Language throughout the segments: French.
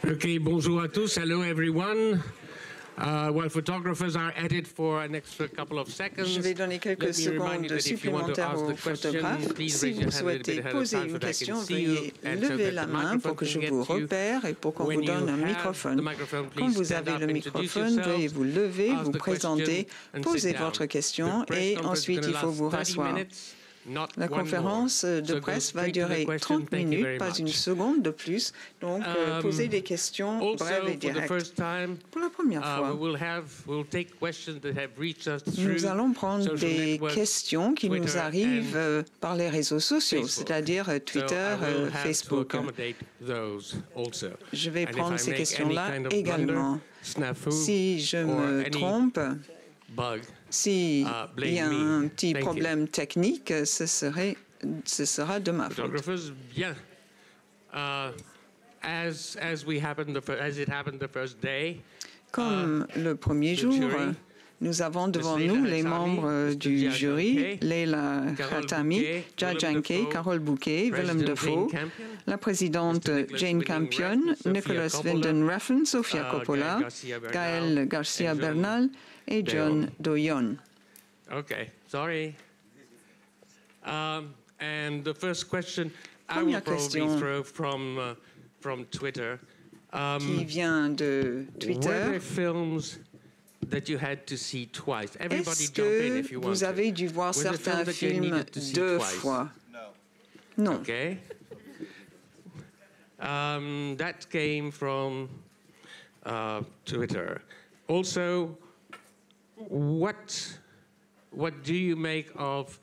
Okay, bonjour à tous. Hello, everyone. While photographers are at it for an extra couple of seconds, je vais donner quelques secondes supplémentaires aux photographes. Si vous souhaitez poser une question, veuillez lever la main pour que je vous repère et pour qu'on vous donne un microphone. Quand vous avez le microphone, veuillez vous lever, vous présenter, poser votre question et ensuite il faut vous rasseoir. La conférence de presse va durer 30 minutes, pas une seconde de plus. Donc, posez des questions brèves et directes. Pour la première fois, nous allons prendre des questions qui nous arrivent par les réseaux sociaux, c'est-à-dire Twitter, Facebook. Je vais prendre ces questions-là également. Si je me trompe, s'il y a un petit problème technique, ce sera de ma faute. Bien. Comme le premier jour, nous avons devant nous les membres du jury, Leila Khatami, Jajanke, Carole Bouquet, Willem Dafoe, la présidente Jane Campion, Nicholas Winden Refn, Sofia Coppola, Gaël Garcia Bernal et John Doyon. Okay, sorry. And the first question I will Première probably question throw from Twitter. Qui vient de Were Twitter. there films that you had to see twice? Everybody Est-ce jump in if que you want vous avez dû voir Was there certains film that you films needed to see 2 twice? fois? Non. Okay. That came from Twitter. Also, what do you make of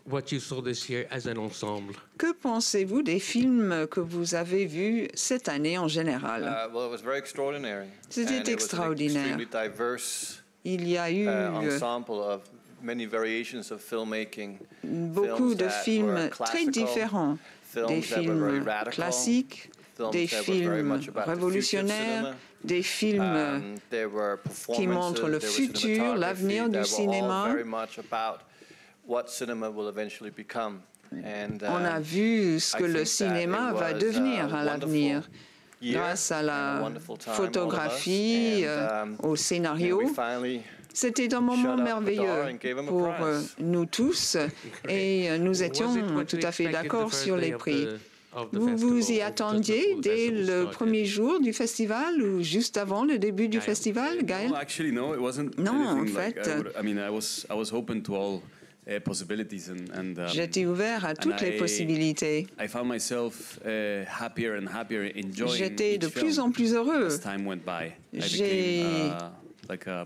what you saw this year as an ensemble? Que pensez-vous des films que vous avez vus cette année en général? Well, it was very extraordinary. C'était And it was an extraordinaire. extremely diverse Il y a eu ensemble of many variations of filmmaking. beaucoup de films très différents, des films classiques, des films révolutionnaires, des films qui montrent le futur, l'avenir du cinéma. On a vu ce que le cinéma va devenir à l'avenir grâce à la photographie, au scénario. C'était un moment merveilleux pour nous tous et nous étions tout à fait d'accord sur les prix. Vous vous y attendiez dès le premier jour du festival ou juste avant le début du festival, Gaël? Non, en fait, j'étais ouvert à toutes les possibilités. J'étais de plus en plus heureux. J'ai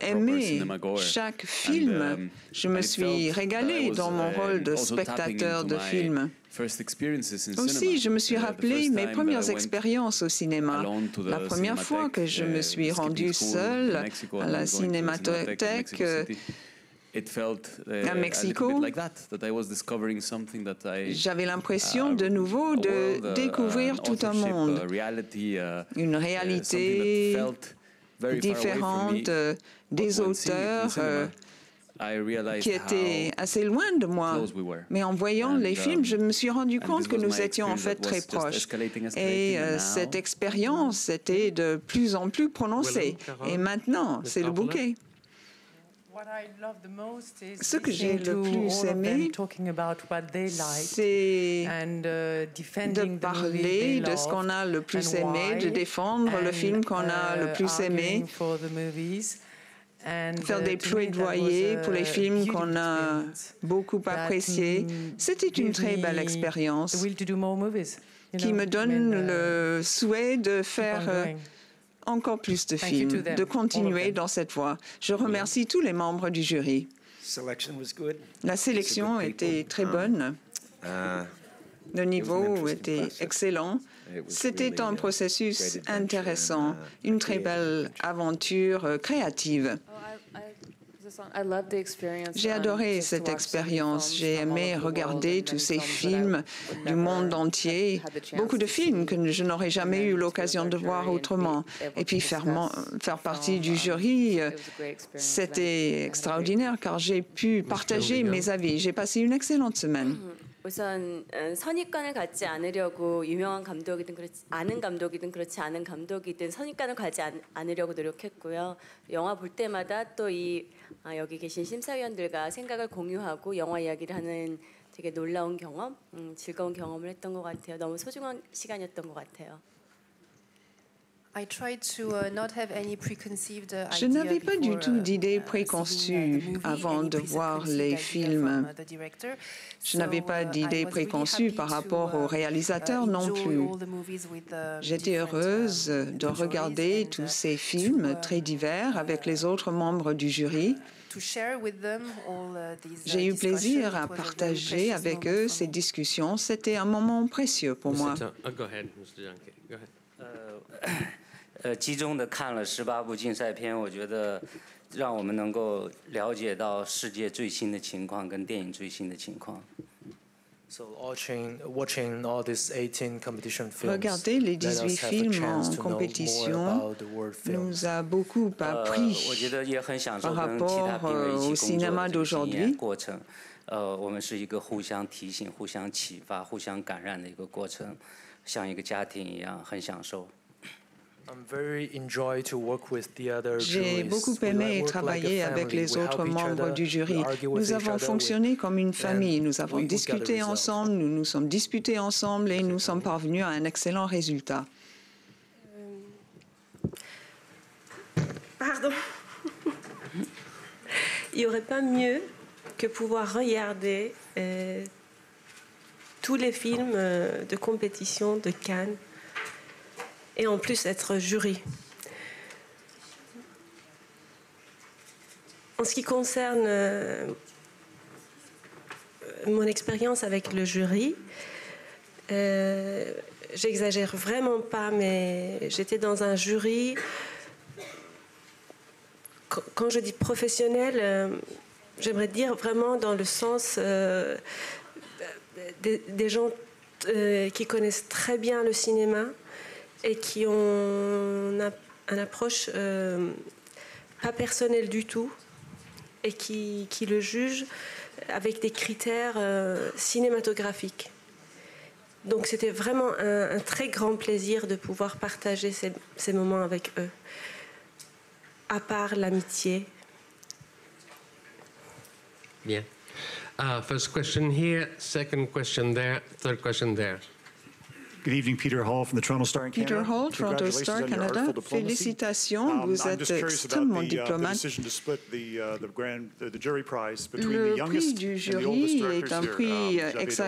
aimé chaque film. Je me suis régalé dans mon rôle de spectateur de film. Aussi, je me suis rappelé mes premières expériences au cinéma. La première fois que je me suis rendu seul à la Cinémathèque à Mexico, j'avais l'impression de nouveau de découvrir tout un monde, une réalité différente des auteurs qui étaient assez loin de moi. Mais en voyant les films, je me suis rendu compte que nous étions en fait très proches. Et cette expérience était de plus en plus prononcée. Et maintenant, c'est le bouquet. Ce que j'ai le plus aimé, c'est de parler de ce qu'on a le plus aimé, de défendre le film qu'on a le plus aimé, faire des plaidoyers pour les films qu'on a beaucoup appréciés. C'était une très belle expérience qui me donne le souhait de faire encore plus de films, de continuer dans cette voie. Je remercie tous les membres du jury. La sélection était très bonne. Le niveau était excellent. C'était un processus intéressant, une très belle aventure créative. J'ai adoré cette expérience. J'ai aimé regarder tous ces films du monde entier, beaucoup de films que je n'aurais jamais eu l'occasion de voir autrement. Et puis faire partie du jury, c'était extraordinaire car j'ai pu partager mes avis. J'ai passé une excellente semaine. 우선 선입관을 갖지 않으려고 유명한 감독이든 그렇지 아는 감독이든 그렇지 않은 감독이든 선입관을 가지 않으려고 노력했고요. 영화 볼 때마다 또 여기 계신 심사위원들과 생각을 공유하고 영화 이야기를 하는 되게 놀라운 경험, 즐거운 경험을 했던 것 같아요. 너무 소중한 시간이었던 것 같아요. Je n'avais pas du tout d'idées préconçues avant de voir les films. Je n'avais pas d'idées préconçues par rapport au réalisateur non plus. J'étais heureuse de regarder tous ces films très divers avec les autres membres du jury. J'ai eu plaisir à partager avec eux ces discussions. C'était un moment précieux pour moi. Go ahead, Mr. Junke. Go ahead. 集中的看了18部竞赛片，我觉得让我们能够了解到世界最新的情况跟电影最新的情况。Regarder les 18 films en compétition nous a beaucoup appris par rapport au cinéma d'aujourd'hui. 我们是一个互相提醒、互相启发、互相感染的一个过程，像一个家庭一样，很享受。 J'ai beaucoup aimé travailler avec les autres membres du jury. Nous avons fonctionné comme une famille. Nous avons discuté ensemble, nous nous sommes disputés ensemble et nous sommes parvenus à un excellent résultat. Pardon. Il n'y aurait pas mieux que pouvoir regarder tous les films de compétition de Cannes et en plus être jury. En ce qui concerne mon expérience avec le jury, j'exagère vraiment pas, mais j'étais dans un jury, quand je dis professionnel, j'aimerais dire vraiment dans le sens des gens qui connaissent très bien le cinéma et qui ont une approche pas personnelle du tout et qui le jugent avec des critères cinématographiques. Donc c'était vraiment un très grand plaisir de pouvoir partager ces moments avec eux, à part l'amitié. Bien. First question here, second question there, third question there. Good evening, Peter Hall from the Toronto Star in Canada. Peter Hall, Toronto Star, Canada. Félicitations, vous êtes extrêmement diplomate. Le prix du jury est un prix ex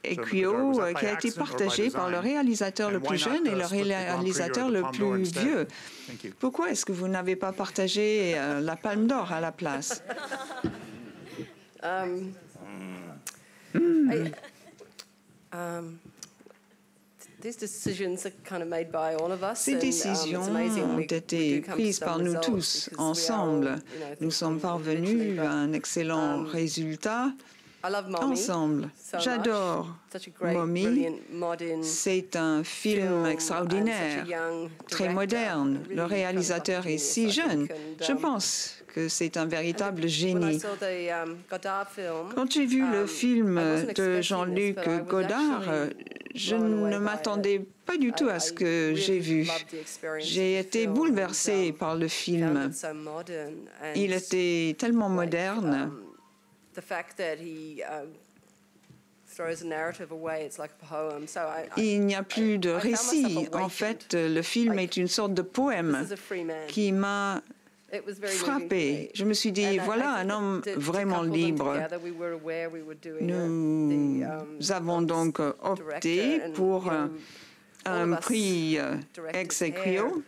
aequo qui a été partagé par le réalisateur le plus jeune et le réalisateur le plus vieux. Pourquoi est-ce que vous n'avez pas partagé la Palme d'Or à la place? Ces décisions ont été prises par nous tous ensemble. Nous sommes parvenus à un excellent résultat ensemble. J'adore Mommy. C'est un film extraordinaire, très moderne. Le réalisateur est si jeune. Je pense que c'est un véritable génie. Quand j'ai vu le film de Jean-Luc Godard, je ne m'attendais pas du tout à ce que j'ai vu. J'ai été bouleversée par le film. Il était tellement moderne. Il n'y a plus de récit. En fait, le film est une sorte de poème qui m'a frappée. Je me suis dit, voilà un homme vraiment libre. Nous avons donc opté pour un prix ex aequo.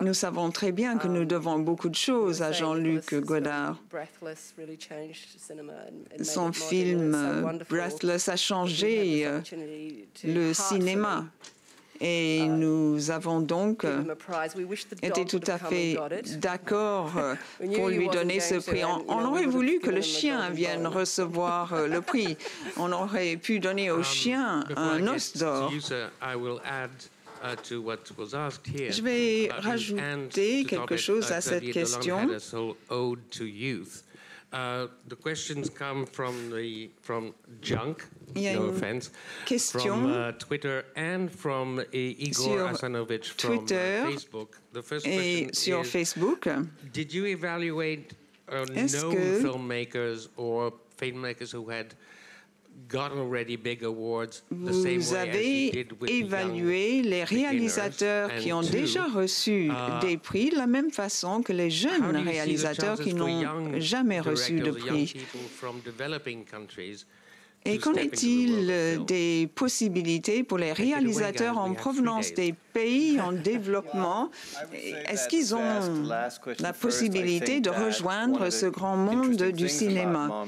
Nous savons très bien que nous devons beaucoup de choses à Jean-Luc Godard. Son film Breathless a changé le cinéma. Et nous avons donc été tout à fait d'accord pour lui donner ce prix. On aurait voulu que le chien vienne recevoir le prix. On aurait pu donner au chien un os d'or. Je vais rajouter quelque chose à cette question. The questions come from junk, Il y a no une offense, question from Twitter and from Igor sur Asanovich from Twitter Facebook. The first et question sur is, Facebook. did you evaluate Est-ce known que filmmakers or filmmakers who had got already big awards the same vous way as you avez did with the young évalué les réalisateurs beginners? qui ont And déjà two, reçu des prix de la même façon que les how jeunes do you see the réalisateurs chances qui for n'ont young jamais reçu de directors, young prix? people from developing countries Et to qu'en step into the est-il world of film? des possibilités pour les Take it away, réalisateurs guys. en We have 3 provenance days. des pays en développement? Est-ce qu'ils ont la possibilité de rejoindre ce grand monde du cinéma?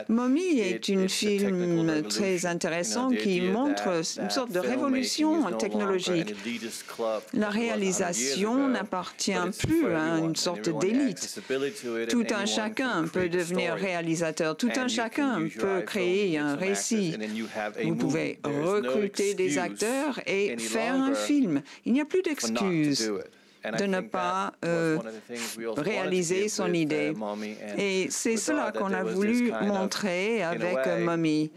Mommy est un film très intéressant qui montre une sorte de révolution technologique. La réalisation n'appartient plus à une sorte d'élite. Tout un chacun peut devenir réalisateur, tout un chacun peut créer un récit. Vous pouvez recruter des acteurs et faire un film. Il n'y a plus d'excuses de ne pas réaliser son idée. Et c'est cela qu'on a voulu montrer avec Mommy.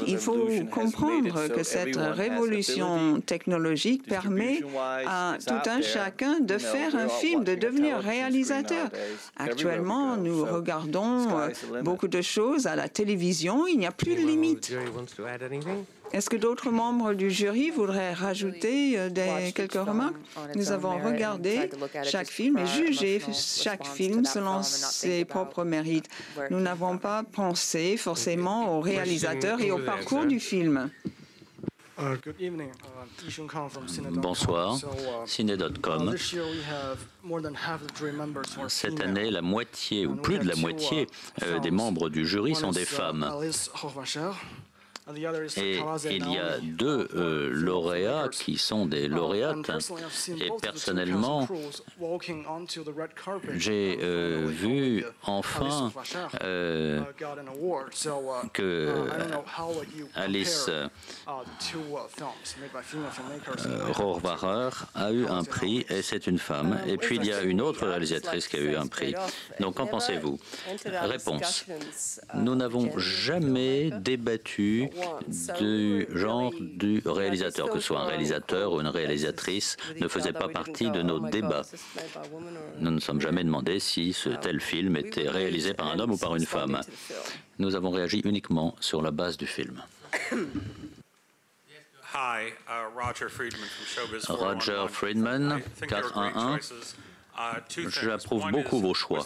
Il faut comprendre que cette révolution technologique permet à tout un chacun de faire un film, de devenir réalisateur. Actuellement, nous regardons beaucoup de choses à la télévision. Il n'y a plus de limite. Est-ce que d'autres membres du jury voudraient rajouter quelques remarques? Nous avons regardé chaque film et jugé chaque film selon ses propres mérites. Nous n'avons pas pensé forcément au réalisateur et au parcours du film. Bonsoir, Ciné.com. Cette année, la moitié ou plus de la moitié des membres du jury sont des femmes. Et il y a 2 lauréats qui sont des lauréates. Et personnellement, j'ai vu enfin que Alice Rohrwacher a eu un prix et c'est une femme. Et puis il y a une autre réalisatrice qui a eu un prix. Donc qu'en pensez-vous? Réponse. Nous n'avons jamais débattu du genre du réalisateur, que ce soit un réalisateur ou une réalisatrice, ne faisait pas partie de nos débats. Nous ne nous sommes jamais demandé si ce tel film était réalisé par un homme ou par une femme. Nous avons réagi uniquement sur la base du film. Roger Friedman, 411. J'approuve beaucoup vos choix.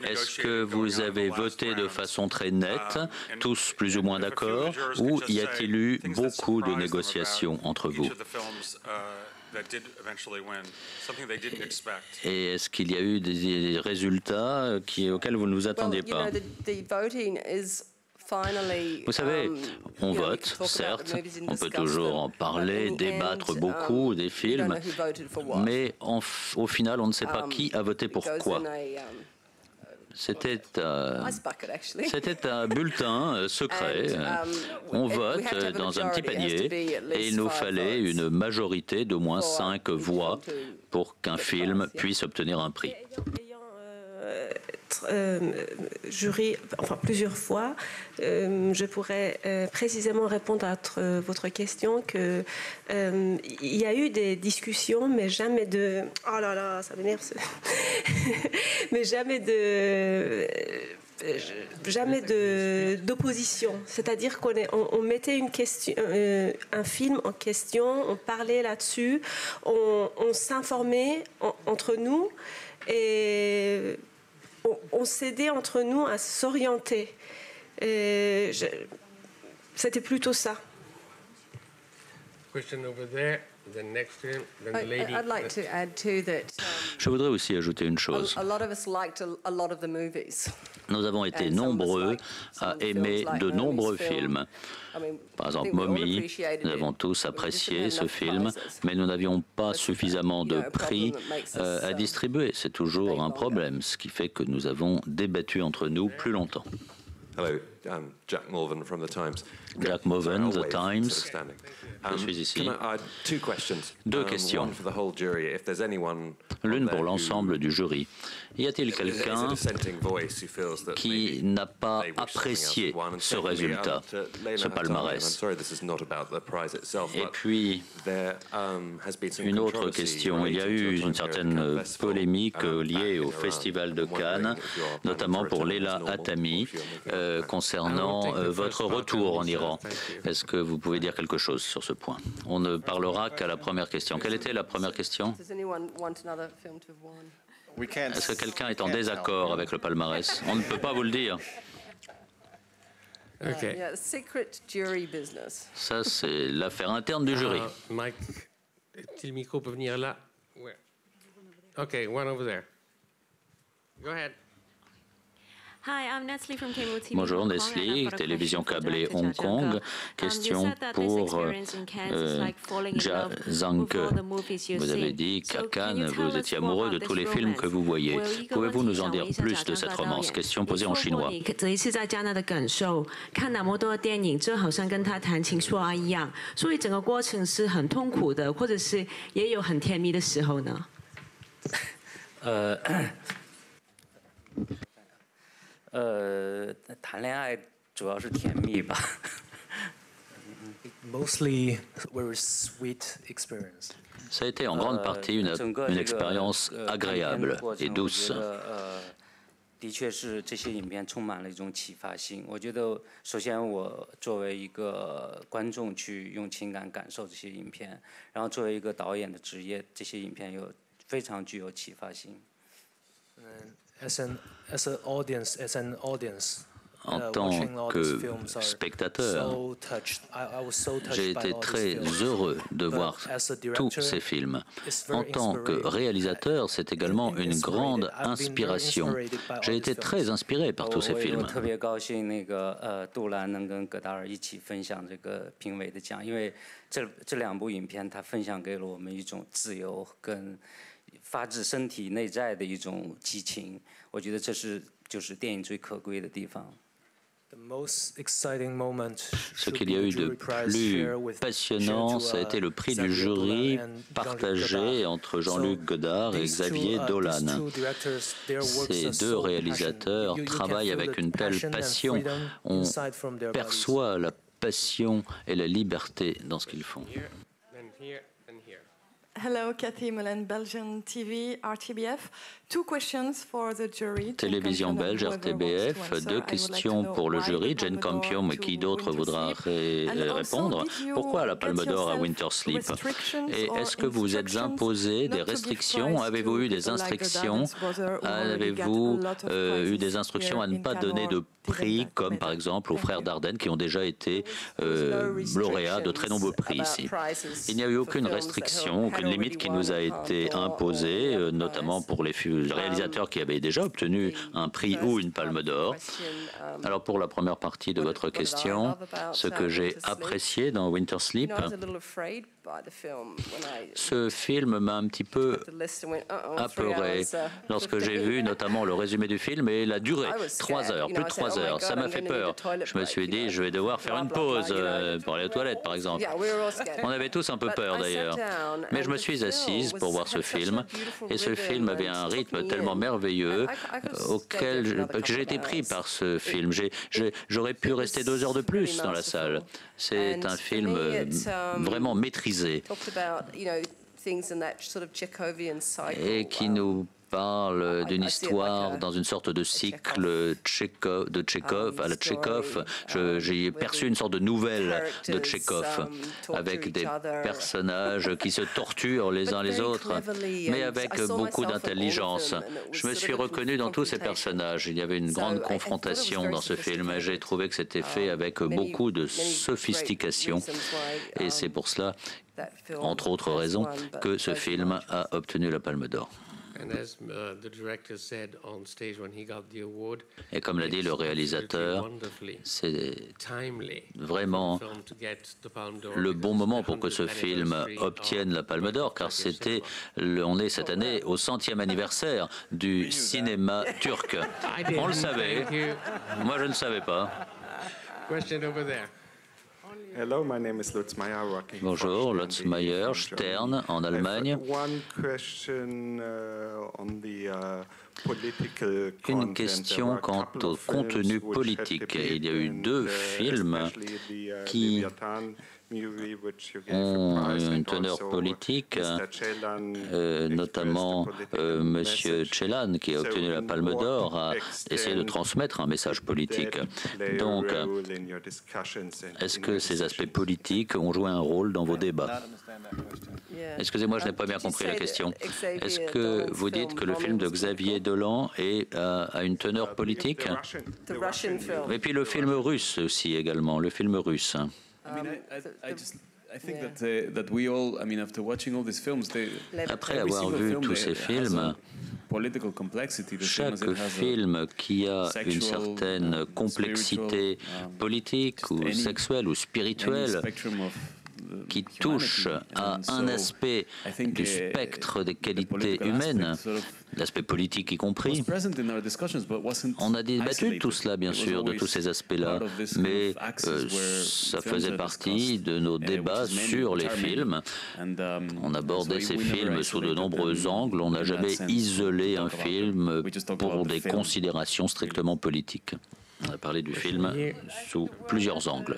Est-ce que vous avez voté de façon très nette, tous plus ou moins d'accord, ou y a-t-il eu beaucoup de négociations entre vous? Et est-ce qu'il y a eu des résultats auxquels vous ne vous attendiez pas? Vous savez, on vote, certes, on peut toujours en parler, débattre beaucoup des films, mais au final, on ne sait pas qui a voté pour quoi. C'était un bulletin secret. On vote dans un petit panier et il nous fallait une majorité d'au moins 5 voix pour qu'un film puisse obtenir un prix. Jury, enfin plusieurs fois, je pourrais précisément répondre à votre question que il y a eu des discussions, mais jamais de... Oh là là, ça m'énerve. Mais jamais d'opposition. C'est-à-dire qu'on mettait une question, un film en question, on parlait là-dessus, on s'informait entre nous et on s'aidait entre nous à s'orienter. C'était plutôt ça. Je voudrais aussi ajouter une chose. Nous avons été nombreux à aimer de nombreux films. Par exemple, Mommy, nous avons tous apprécié ce film, mais nous n'avions pas suffisamment de prix à distribuer. C'est toujours un problème, ce qui fait que nous avons débattu entre nous plus longtemps. Hello, Jack Morvan from The Times. Jack Morvan, The Times. Je suis ici. Deux questions. L'une pour l'ensemble du jury. Y a-t-il quelqu'un qui n'a pas apprécié ce résultat, ce palmarès? Et puis, une autre question. Il y a eu une certaine polémique liée au Festival de Cannes, notamment pour Leila Hatami, concernant votre retour en Iran. Est-ce que vous pouvez dire quelque chose sur ce point? On ne parlera qu'à la première question. Quelle était la première question? Est-ce que quelqu'un est en désaccord avec le palmarès? On ne peut pas vous le dire. Okay. Ça, c'est l'affaire interne du jury. Mike, est-il le micro peut venir là? Where? Okay, one over there. Go ahead. Bonjour, Nestlé, télévision câblée Hong Kong. Question pour Jia Zhangke. Vous avez dit qu'à Cannes, vous étiez amoureux de tous les films que vous voyez. Pouvez-vous nous en dire plus de cette romance? Question posée en chinois. Mostly very sweet experience. Ça a été en grande partie une expérience agréable et douce. 的确是这些影片充满了一种启发性。我觉得，首先我作为一个观众去用情感感受这些影片，然后作为一个导演的职业，这些影片非常具有启发性。As an audience. En tant que spectateur, j'ai été très heureux de voir tous ces films. En tant que réalisateur, c'est également une grande inspiration. J'ai été très inspiré par tous ces films. 特别高兴杜兰能跟葛达尔一起分享这个评委的奖，因为这两部影片它分享给了我们一种自由跟发自身体内在的一种激情。我觉得这就是电影最可贵的地方。 Ce qu'il y a eu de plus passionnant, ça a été le prix du jury partagé entre Jean-Luc Godard et Xavier Dolan. Ces deux réalisateurs travaillent avec une telle passion. On perçoit la passion et la liberté dans ce qu'ils font. Hello, Cathy Mullen, Belgian TV, RTBF. Two questions for the jury. Télévision belge, RTBF. Deux questions pour le jury. Jane Campion, mais qui d'autre voudra répondre? Pourquoi la Palme d'Or à Winter Sleep? Et est-ce que vous êtes imposé des restrictions? Avez-vous eu des instructions? Avez-vous eu des instructions à ne pas donner de prix, comme par exemple aux frères Dardenne, qui ont déjà été lauréats de très nombreux prix ici? Il n'y a eu aucune restriction, aucune limite qui nous a été imposée, notamment pour les réalisateurs qui avaient déjà obtenu un prix ou une Palme d'Or. Alors pour la première partie de votre question, ce que j'ai apprécié dans Winter Sleep, ce film m'a un petit peu apeuré lorsque j'ai vu notamment le résumé du film et la durée, 3 heures, plus de 3 heures. Ça m'a fait peur. Je me suis dit, je vais devoir faire une pause pour aller aux toilettes, par exemple. On avait tous un peu peur d'ailleurs. Mais je me suis assise pour voir ce film et ce film avait un rythme tellement merveilleux auquel j'ai été pris par ce film. J'aurais pu rester 2 heures de plus dans la salle. C'est un film vraiment maîtrisé et qui nous parle d'une histoire dans une sorte de cycle de Tchekhov, à la Tchekhov. J'ai perçu une sorte de nouvelle de Tchekhov, avec des personnages qui se torturent les uns les autres, mais avec beaucoup d'intelligence. Je me suis reconnu dans tous ces personnages. Il y avait une grande confrontation dans ce film et j'ai trouvé que c'était fait avec beaucoup de sophistication. Et c'est pour cela, entre autres raisons, que ce film a obtenu la Palme d'Or. Et comme l'a dit le réalisateur, c'est vraiment le bon moment pour que ce film obtienne la Palme d'Or, car on est cette année au 100e anniversaire du cinéma turc. On le savait, moi je ne savais pas. Question over there. Hello, my name is Lutz Meyer, working Bonjour, Lutz Meyer, Stern, en Allemagne. Une question quant au contenu politique. Il y a eu 2 films qui ont une teneur politique, notamment M. Celan, qui a obtenu la Palme d'Or, a essayé de transmettre un message politique. Donc, est-ce que ces aspects politiques ont joué un rôle dans vos débats? Excusez-moi, je n'ai pas bien compris la question. Est-ce que vous dites que le film de Xavier Dolan a une teneur politique? Et puis le film russe aussi également, le film russe. Après avoir vu tous ces films, chaque film qui a une certaine complexité politique ou sexuelle ou spirituelle, qui touche à un aspect du spectre des qualités humaines, l'aspect politique y compris. On a débattu de tout cela, bien sûr, de tous ces aspects-là, mais ça faisait partie de nos débats sur les films. On abordait ces films sous de nombreux angles, on n'a jamais isolé un film pour des considérations strictement politiques. On a parlé du film sous plusieurs angles.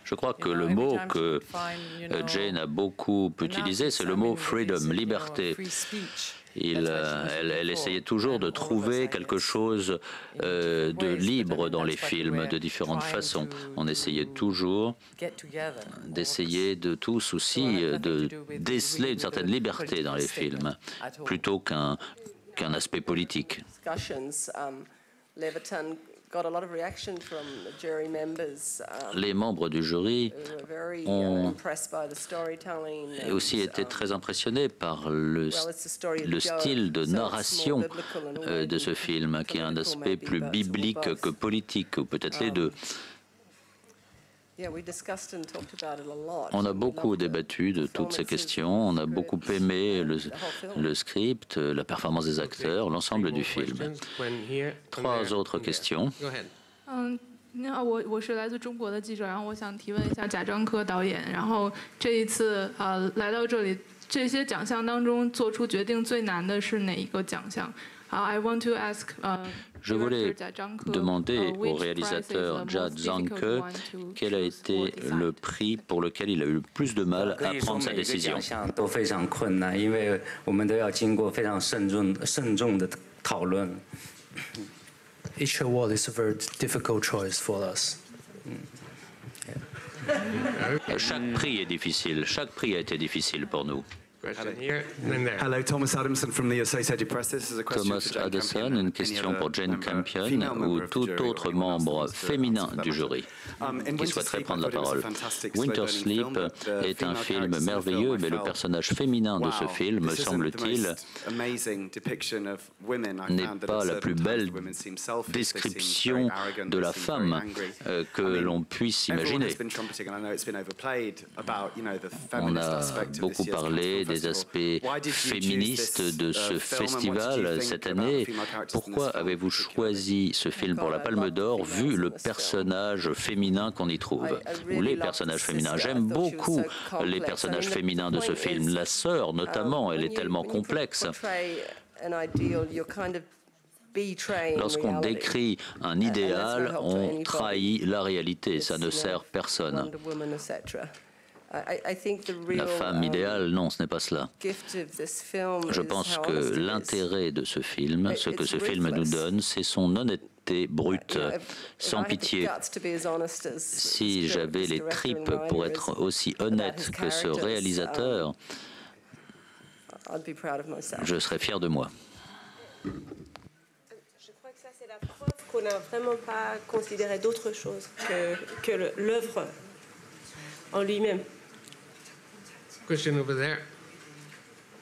Je crois que le mot que Jane a beaucoup utilisé, c'est le mot freedom, liberté. Elle essayait toujours de trouver quelque chose de libre dans les films, de différentes façons. On essayait toujours d'essayer de tous aussi de déceler une certaine liberté dans les films, plutôt qu'un aspect politique. Les membres du jury ont aussi été très impressionnés par le style de narration de ce film, qui a un aspect plus biblique que politique, ou peut-être les deux. On a beaucoup débattu de toutes ces questions, on a beaucoup aimé le script, la performance des acteurs, l'ensemble du film. 3 autres questions. 您好，我是来自中国的记者，然后我想提问一下贾樟柯导演，然后这一次来到这里，这些奖项当中做出决定最难的是哪一个奖项？I want to ask. Je voulais demander au réalisateur Jia Zhangke quel a été le prix pour lequel il a eu le plus de mal à prendre sa décision. Each award is a very difficult choice for us. Chaque prix est difficile. Chaque prix a été difficile pour nous. Hello, Thomas Adamson from the Associated Press. This is a question Thomas Addison, une question pour Jane Campion ou tout autre membre féminin du jury qui souhaiterait prendre la parole. Winter Sleep est un film merveilleux, mais le personnage féminin de ce film, semble-t-il, n'est pas la plus belle description de la femme que l'on puisse imaginer. On a beaucoup parlé des aspects féministes de ce festival cette année. Pourquoi avez-vous choisi ce film pour la Palme d'Or vu le personnage féminin qu'on y trouve, ou les personnages féminins? J'aime beaucoup les personnages féminins de ce film. La sœur, notamment, elle est tellement complexe. Lorsqu'on décrit un idéal, on trahit la réalité. Ça ne sert personne. La femme idéale, non, ce n'est pas cela. Je pense que l'intérêt de ce film, ce que ce film nous donne, c'est son honnêteté brute, sans pitié. Si j'avais les tripes pour être aussi honnête que ce réalisateur, je serais fier de moi. Je crois que ça, c'est la preuve qu'on n'a vraiment pas considéré d'autre chose que l'œuvre en lui-même. Question over there.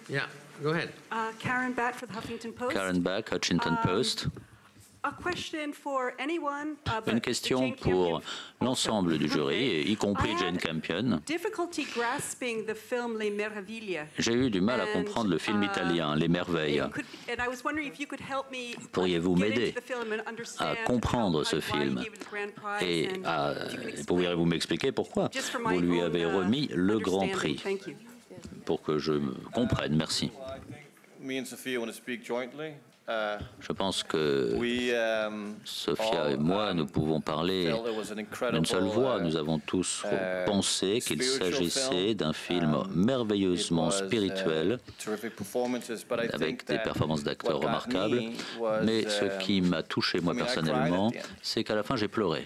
Yeah, go ahead. Karen Batt for the Huffington Post. Karen Batt, Huffington Post. Une question pour l'ensemble du jury, y compris Jane Campion. J'ai eu du mal à comprendre le film italien, Les Merveilles. Pourriez-vous m'aider à comprendre ce film et pourriez-vous m'expliquer pourquoi vous lui avez remis le Grand Prix pour que je comprenne? Merci. Je pense que Sophia et moi, nous pouvons parler d'une seule voix. Nous avons tous pensé qu'il s'agissait d'un film merveilleusement spirituel, avec des performances d'acteurs remarquables. Mais ce qui m'a touché, moi, personnellement, c'est qu'à la fin, j'ai pleuré.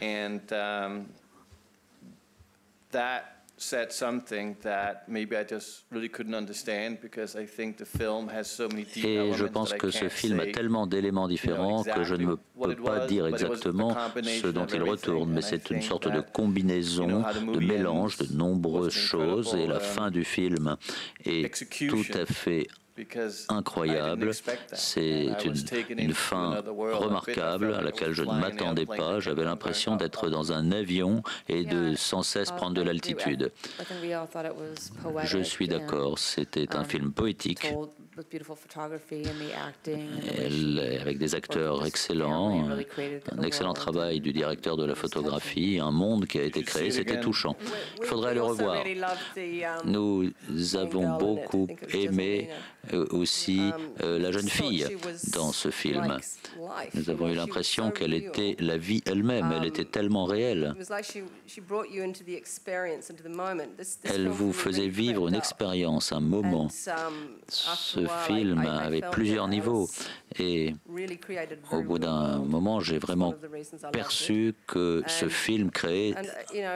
Said something that maybe I just really couldn't understand because I think the film has so many deep elements. Et je pense que ce film a tellement d'éléments différents que je ne peux pas dire exactement ce dont il retourne, mais c'est une sorte de combinaison, de mélange de nombreuses choses, et la fin du film est tout à fait incroyable. C'est une fin remarquable à laquelle je ne m'attendais pas. J'avais l'impression d'être dans un avion et de sans cesse prendre de l'altitude. Je suis d'accord, c'était un film poétique, avec des acteurs excellents, un excellent travail du directeur de la photographie, un monde qui a été créé, c'était touchant. Il faudrait le revoir. Nous avons beaucoup aimé aussi la jeune fille dans ce film. Nous avons eu l'impression qu'elle était la vie elle-même, elle était tellement réelle. Elle vous faisait vivre une expérience, un moment. Ce film avait plusieurs niveaux et au bout d'un moment, j'ai vraiment perçu que ce film créait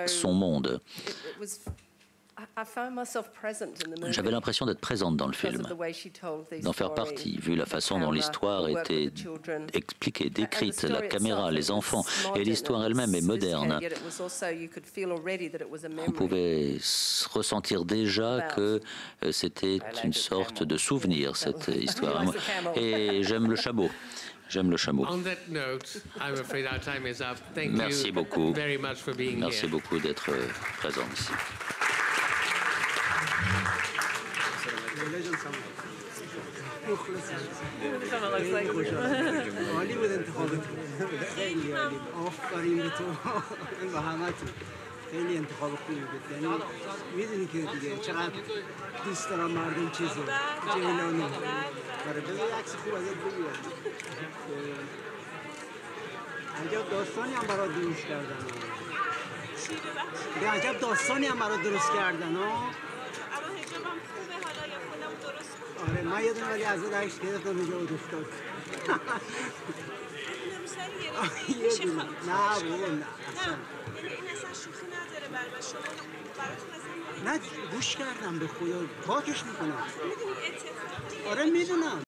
son monde. J'avais l'impression d'être présente dans le film, d'en faire partie, vu la façon dont l'histoire était expliquée, décrite, la caméra, les enfants, et l'histoire elle-même est moderne. On pouvait ressentir déjà que c'était une sorte de souvenir, cette histoire. Et j'aime le chameau. J'aime le chameau. Merci beaucoup. Merci beaucoup d'être présent ici. خیلی انتخاب خوبی بود. یعنی میدونی که دیگه چقدر دوست دارم مردم چیزو جیلانو. برای بذار عکس خوب ازت بگیرم. عجب داستانی هم برات درست کردن. چی عجب داستانی هم برات درست کردن ها. الان حجابم خوبه حالا یا خودم درست کنم. آره من یه دونه ولی ازت عکس گرفتم اینجا افتاد. یه دونه. نه بابا نه. نه گوش کردم به خدا پاکش میکنم. آره میدونم.